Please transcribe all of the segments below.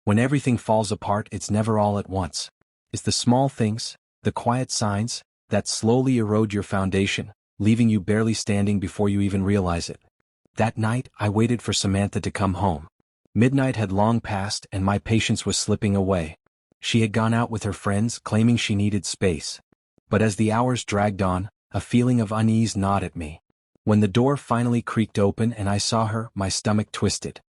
When everything falls apart, it's never all at once. It's the small things, the quiet signs, that slowly erode your foundation, leaving you barely standing before you even realize it. That night, I waited for Samantha to come home. Midnight had long passed and my patience was slipping away. She had gone out with her friends, claiming she needed space. But as the hours dragged on, a feeling of unease gnawed at me. When the door finally creaked open and I saw her, my stomach twisted.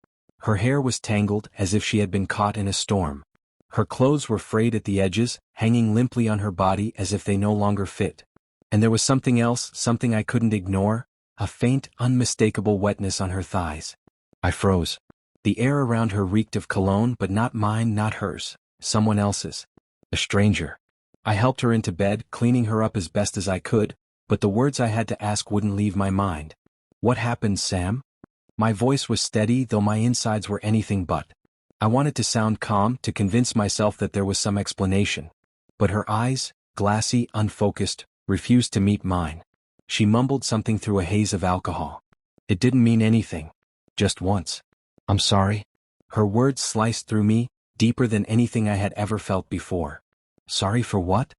Her hair was tangled as if she had been caught in a storm. Her clothes were frayed at the edges, hanging limply on her body as if they no longer fit. And there was something else, something I couldn't ignore, a faint, unmistakable wetness on her thighs. I froze. The air around her reeked of cologne, but not mine, not hers, someone else's. A stranger. I helped her into bed, cleaning her up as best as I could, but the words I had to ask wouldn't leave my mind. What happened, Sam? My voice was steady, though my insides were anything but. I wanted to sound calm, to convince myself that there was some explanation. But her eyes, glassy, unfocused, refused to meet mine. She mumbled something through a haze of alcohol. It didn't mean anything. Just once. I'm sorry. Her words sliced through me, deeper than anything I had ever felt before. Sorry for what?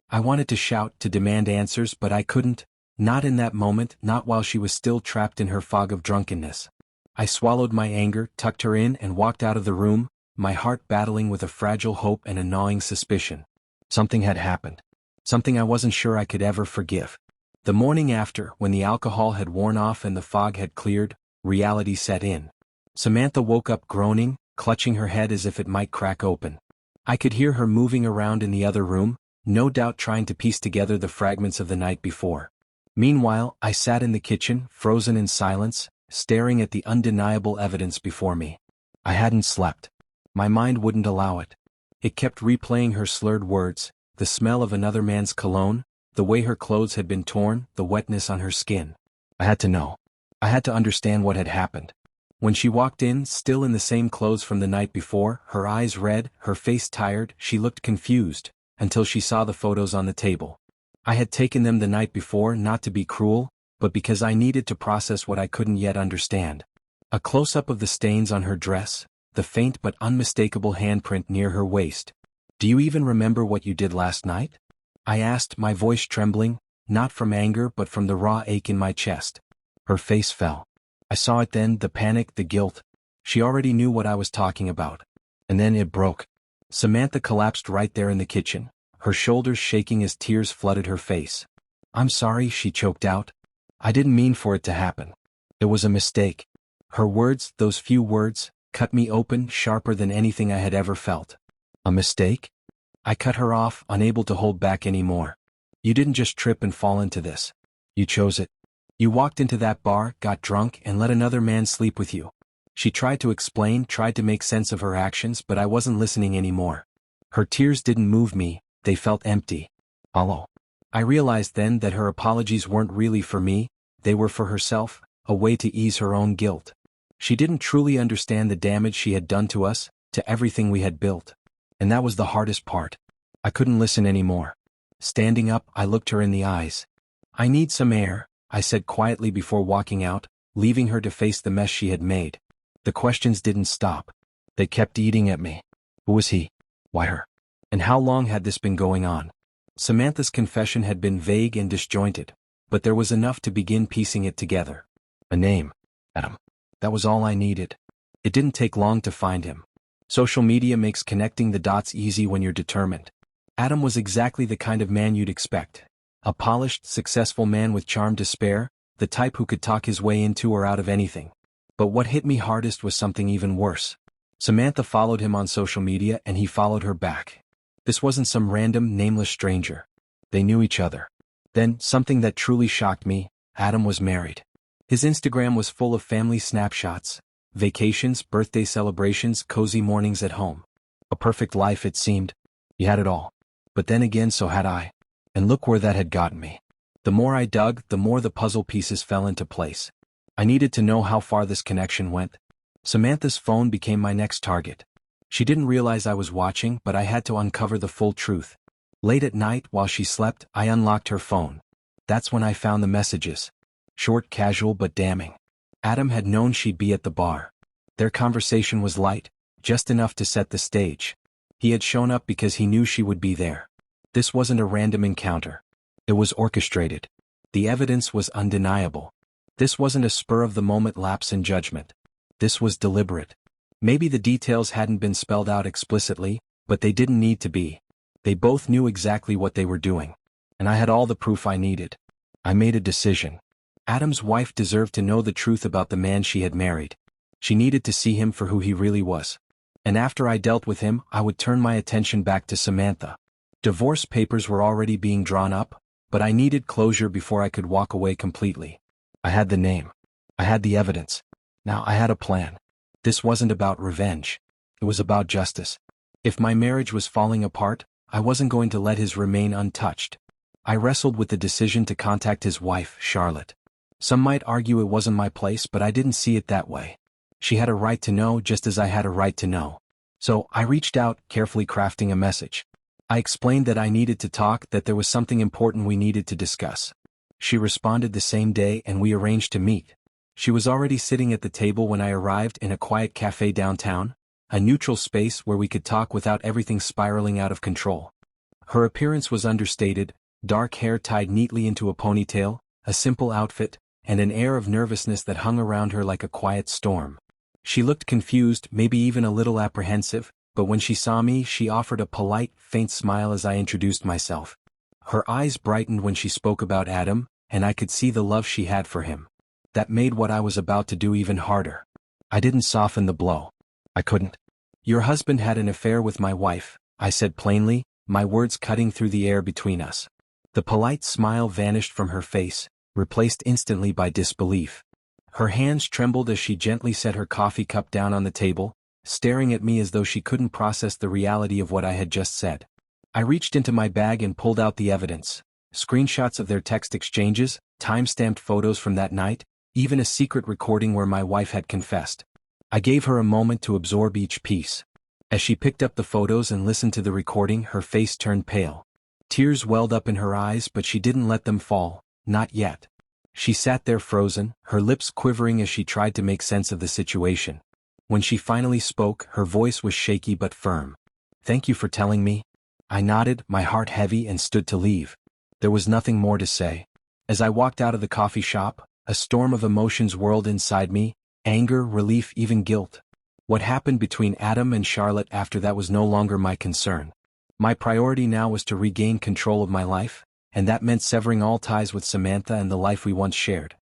I wanted to shout, to demand answers, but I couldn't. Not in that moment, not while she was still trapped in her fog of drunkenness. I swallowed my anger, tucked her in, and walked out of the room, my heart battling with a fragile hope and a gnawing suspicion. Something had happened. Something I wasn't sure I could ever forgive. The morning after, when the alcohol had worn off and the fog had cleared, reality set in. Samantha woke up groaning, clutching her head as if it might crack open. I could hear her moving around in the other room, no doubt trying to piece together the fragments of the night before. Meanwhile, I sat in the kitchen, frozen in silence, staring at the undeniable evidence before me. I hadn't slept. My mind wouldn't allow it. It kept replaying her slurred words, the smell of another man's cologne, the way her clothes had been torn, the wetness on her skin. I had to know. I had to understand what had happened. When she walked in, still in the same clothes from the night before, her eyes red, her face tired, she looked confused, until she saw the photos on the table. I had taken them the night before, not to be cruel, but because I needed to process what I couldn't yet understand. A close-up of the stains on her dress, the faint but unmistakable handprint near her waist. Do you even remember what you did last night? I asked, my voice trembling, not from anger but from the raw ache in my chest. Her face fell. I saw it then, the panic, the guilt. She already knew what I was talking about. And then it broke. Samantha collapsed right there in the kitchen, her shoulders shaking as tears flooded her face. I'm sorry, she choked out. I didn't mean for it to happen. It was a mistake. Her words, those few words, cut me open, sharper than anything I had ever felt. A mistake? I cut her off, unable to hold back anymore. You didn't just trip and fall into this. You chose it. You walked into that bar, got drunk, and let another man sleep with you. She tried to explain, tried to make sense of her actions, but I wasn't listening anymore. Her tears didn't move me, they felt empty. Hollow. I realized then that her apologies weren't really for me, they were for herself, a way to ease her own guilt. She didn't truly understand the damage she had done to us, to everything we had built. And that was the hardest part. I couldn't listen anymore. Standing up, I looked her in the eyes. I need some air, I said quietly before walking out, leaving her to face the mess she had made. The questions didn't stop. They kept eating at me. Who was he? Why her? And how long had this been going on? Samantha's confession had been vague and disjointed, but there was enough to begin piecing it together. A name. Adam. That was all I needed. It didn't take long to find him. Social media makes connecting the dots easy when you're determined. Adam was exactly the kind of man you'd expect. A polished, successful man with charm to spare, the type who could talk his way into or out of anything. But what hit me hardest was something even worse. Samantha followed him on social media and he followed her back. This wasn't some random, nameless stranger. They knew each other. Then, something that truly shocked me, Adam was married. His Instagram was full of family snapshots, vacations, birthday celebrations, cozy mornings at home. A perfect life, it seemed. He had it all. But then again, so had I. And look where that had gotten me. The more I dug, the more the puzzle pieces fell into place. I needed to know how far this connection went. Samantha's phone became my next target. She didn't realize I was watching, but I had to uncover the full truth. Late at night, while she slept, I unlocked her phone. That's when I found the messages. Short, casual, but damning. Adam had known she'd be at the bar. Their conversation was light, just enough to set the stage. He had shown up because he knew she would be there. This wasn't a random encounter. It was orchestrated. The evidence was undeniable. This wasn't a spur-of-the-moment lapse in judgment. This was deliberate. Maybe the details hadn't been spelled out explicitly, but they didn't need to be. They both knew exactly what they were doing. And I had all the proof I needed. I made a decision. Adam's wife deserved to know the truth about the man she had married. She needed to see him for who he really was. And after I dealt with him, I would turn my attention back to Samantha. Divorce papers were already being drawn up, but I needed closure before I could walk away completely. I had the name. I had the evidence. Now I had a plan. This wasn't about revenge. It was about justice. If my marriage was falling apart, I wasn't going to let his remain untouched. I wrestled with the decision to contact his wife, Charlotte. Some might argue it wasn't my place, but I didn't see it that way. She had a right to know just as I had a right to know. So I reached out, carefully crafting a message. I explained that I needed to talk, that there was something important we needed to discuss. She responded the same day and we arranged to meet. She was already sitting at the table when I arrived, in a quiet cafe downtown, a neutral space where we could talk without everything spiraling out of control. Her appearance was understated, dark hair tied neatly into a ponytail, a simple outfit, and an air of nervousness that hung around her like a quiet storm. She looked confused, maybe even a little apprehensive, but when she saw me, she offered a polite, faint smile as I introduced myself. Her eyes brightened when she spoke about Adam, and I could see the love she had for him. That made what I was about to do even harder. I didn't soften the blow. I couldn't. Your husband had an affair with my wife, I said plainly, my words cutting through the air between us. The polite smile vanished from her face, replaced instantly by disbelief. Her hands trembled as she gently set her coffee cup down on the table, staring at me as though she couldn't process the reality of what I had just said. I reached into my bag and pulled out the evidence, screenshots of their text exchanges, time-stamped photos from that night, even a secret recording where my wife had confessed. I gave her a moment to absorb each piece. As she picked up the photos and listened to the recording, her face turned pale. Tears welled up in her eyes, but she didn't let them fall, not yet. She sat there frozen, her lips quivering as she tried to make sense of the situation. When she finally spoke, her voice was shaky but firm. "Thank you for telling me." I nodded, my heart heavy, and stood to leave. There was nothing more to say. As I walked out of the coffee shop, a storm of emotions whirled inside me, anger, relief, even guilt. What happened between Adam and Charlotte after that was no longer my concern. My priority now was to regain control of my life, and that meant severing all ties with Samantha and the life we once shared.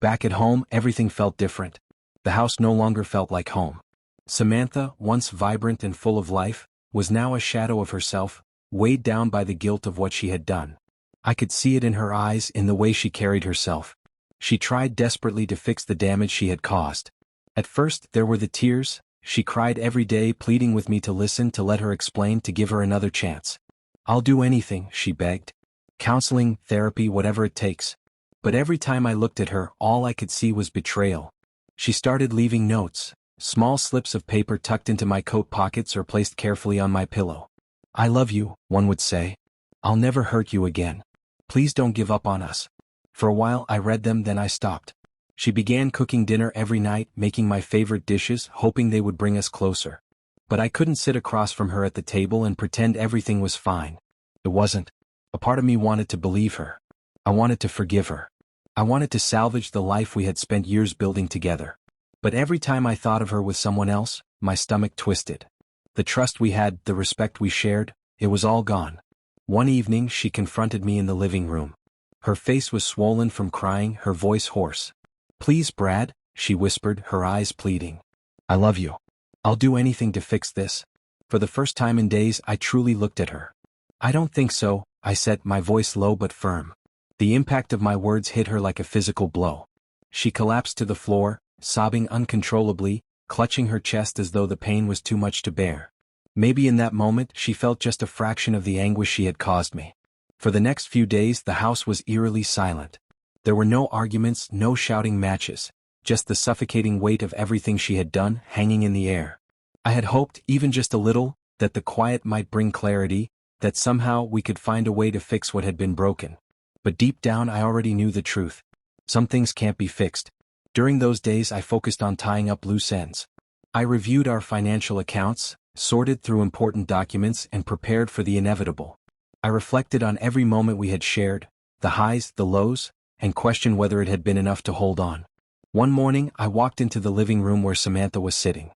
Back at home, everything felt different. The house no longer felt like home. Samantha, once vibrant and full of life, was now a shadow of herself, weighed down by the guilt of what she had done. I could see it in her eyes, in the way she carried herself. She tried desperately to fix the damage she had caused. At first, there were the tears. She cried every day, pleading with me to listen, to let her explain, to give her another chance. "I'll do anything," she begged. "Counseling, therapy, whatever it takes." But every time I looked at her, all I could see was betrayal. She started leaving notes, small slips of paper tucked into my coat pockets or placed carefully on my pillow. "I love you," one would say. "I'll never hurt you again. Please don't give up on us." For a while I read them, then I stopped. She began cooking dinner every night, making my favorite dishes, hoping they would bring us closer. But I couldn't sit across from her at the table and pretend everything was fine. It wasn't. A part of me wanted to believe her. I wanted to forgive her. I wanted to salvage the life we had spent years building together. But every time I thought of her with someone else, my stomach twisted. The trust we had, the respect we shared, it was all gone. One evening she confronted me in the living room. Her face was swollen from crying, her voice hoarse. "Please, Brad," she whispered, her eyes pleading. "I love you. I'll do anything to fix this." For the first time in days, I truly looked at her. "I don't think so," I said, my voice low but firm. The impact of my words hit her like a physical blow. She collapsed to the floor, sobbing uncontrollably, clutching her chest as though the pain was too much to bear. Maybe in that moment she felt just a fraction of the anguish she had caused me. For the next few days the house was eerily silent. There were no arguments, no shouting matches, just the suffocating weight of everything she had done hanging in the air. I had hoped, even just a little, that the quiet might bring clarity, that somehow we could find a way to fix what had been broken. But deep down I already knew the truth. Some things can't be fixed. During those days I focused on tying up loose ends. I reviewed our financial accounts, sorted through important documents, and prepared for the inevitable. I reflected on every moment we had shared, the highs, the lows, and questioned whether it had been enough to hold on. One morning, I walked into the living room where Samantha was sitting.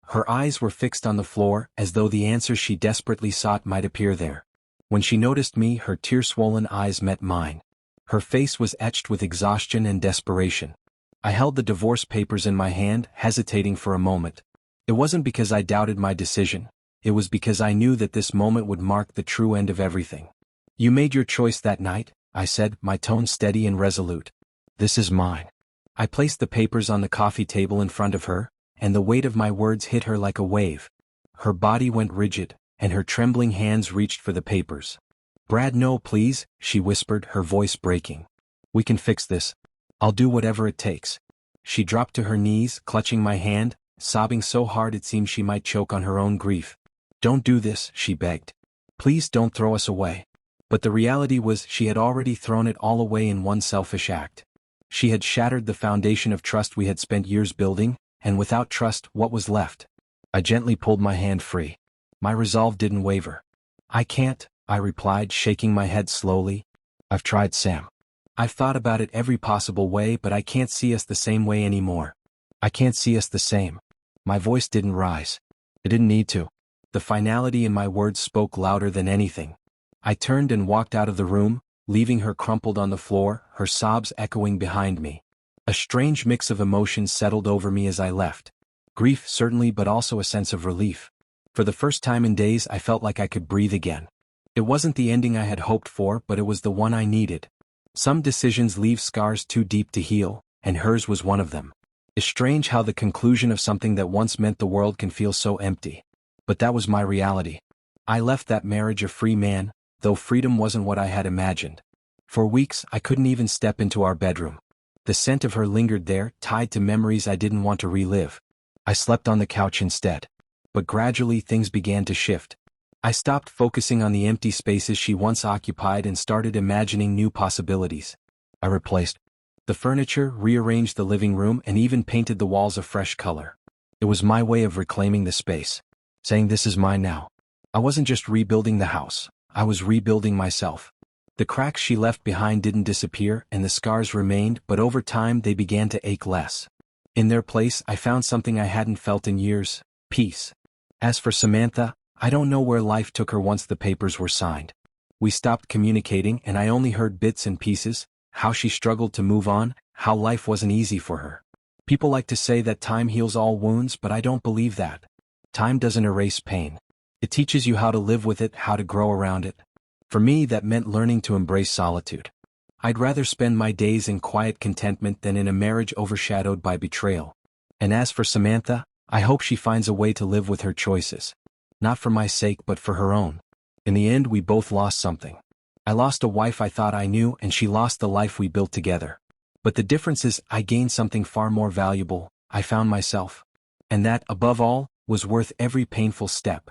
Her eyes were fixed on the floor, as though the answers she desperately sought might appear there. When she noticed me, her tear-swollen eyes met mine. Her face was etched with exhaustion and desperation. I held the divorce papers in my hand, hesitating for a moment. It wasn't because I doubted my decision. It was because I knew that this moment would mark the true end of everything. "You made your choice that night," I said, my tone steady and resolute. "This is mine." I placed the papers on the coffee table in front of her, and the weight of my words hit her like a wave. Her body went rigid, and her trembling hands reached for the papers. "Brad, no, please," she whispered, her voice breaking. "We can fix this. I'll do whatever it takes." She dropped to her knees, clutching my hand, sobbing so hard it seemed she might choke on her own grief. "Don't do this," she begged. "Please don't throw us away." But the reality was she had already thrown it all away in one selfish act. She had shattered the foundation of trust we had spent years building, and without trust, what was left? I gently pulled my hand free. My resolve didn't waver. "I can't," I replied, shaking my head slowly. "I've tried, Sam. I've thought about it every possible way, but I can't see us the same way anymore. I can't see us the same." My voice didn't rise. It didn't need to. The finality in my words spoke louder than anything. I turned and walked out of the room, leaving her crumpled on the floor, her sobs echoing behind me. A strange mix of emotions settled over me as I left. Grief, certainly, but also a sense of relief. For the first time in days, I felt like I could breathe again. It wasn't the ending I had hoped for, but it was the one I needed. Some decisions leave scars too deep to heal, and hers was one of them. It's strange how the conclusion of something that once meant the world can feel so empty. But that was my reality. I left that marriage a free man, though freedom wasn't what I had imagined. For weeks, I couldn't even step into our bedroom. The scent of her lingered there, tied to memories I didn't want to relive. I slept on the couch instead. But gradually things began to shift. I stopped focusing on the empty spaces she once occupied and started imagining new possibilities. I replaced the furniture, rearranged the living room, and even painted the walls a fresh color. It was my way of reclaiming the space, saying this is mine now. I wasn't just rebuilding the house, I was rebuilding myself. The cracks she left behind didn't disappear, and the scars remained, but over time they began to ache less. In their place, I found something I hadn't felt in years: peace. As for Samantha, I don't know where life took her once the papers were signed. We stopped communicating, and I only heard bits and pieces, how she struggled to move on, how life wasn't easy for her. People like to say that time heals all wounds, but I don't believe that. Time doesn't erase pain. It teaches you how to live with it, how to grow around it. For me, that meant learning to embrace solitude. I'd rather spend my days in quiet contentment than in a marriage overshadowed by betrayal. And as for Samantha, I hope she finds a way to live with her choices. Not for my sake, but for her own. In the end, we both lost something. I lost a wife I thought I knew, and she lost the life we built together. But the difference is, I gained something far more valuable. I found myself. And that, above all, was worth every painful step.